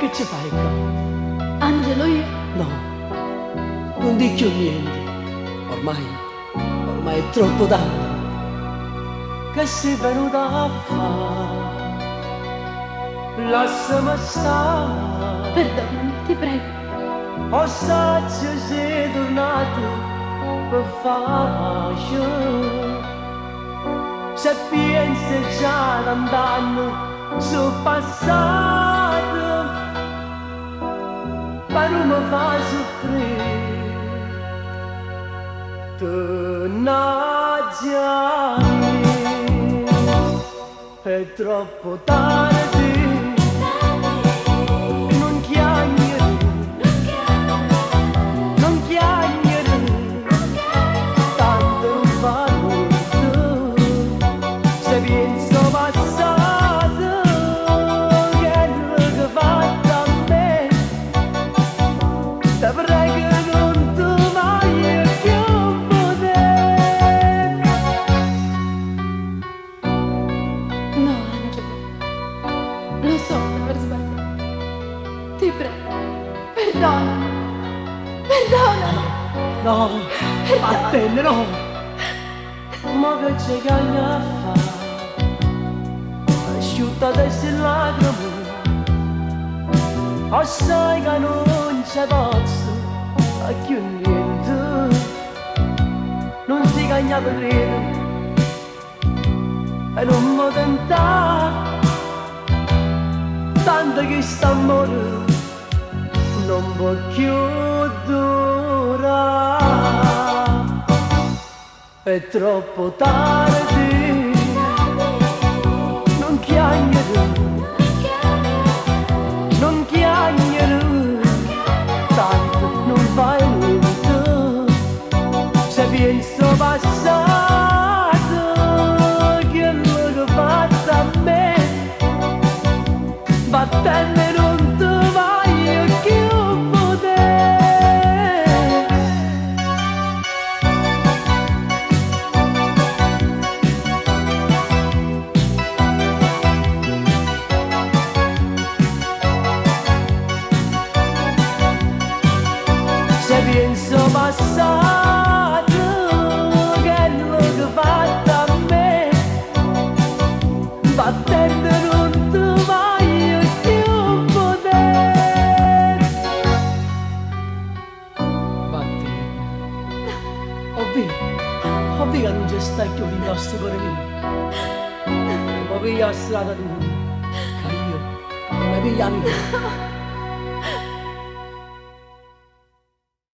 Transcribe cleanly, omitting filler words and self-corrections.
che ci fai qua? Angelo, io... No, non dico più niente. Ormai è troppo tardi. Che sei venuta a fare? Lasciami stare. Perdonami, ti prego. O saggio sei tornato per facile. Se pensi già andando sul passato, ma non mi fa soffrire. Tornaggi a me, è troppo tardi. Non chiamare, non chiamare, tanto non fa molto. Se penso passato, quello che fatto a me, te prego non tu mai più poter. No, Angelo. Lo so di aver sbagliato. Ti prego. Perdonami. Perdonami. No, vattene, no. Ma che c'è che a fare? Asciutta adesso il lacrime. O sai che non c'è posso a più niente. Non si cagna per ridere e non mi tentare. Tanto che st'amore non può più durare. È troppo tardi. Non chiamare, non chiamare, tanto non fai niente. Se penso passato, quello che fatto a me, vattene non ti vai più poter. Se penso passato, quello che fatto a me, vattene non ti vai più poter. Vattene. Ovvio che non c'è stai più il nostro cuore mio. Ma piglia la strada tua, che io non mi piglia mia.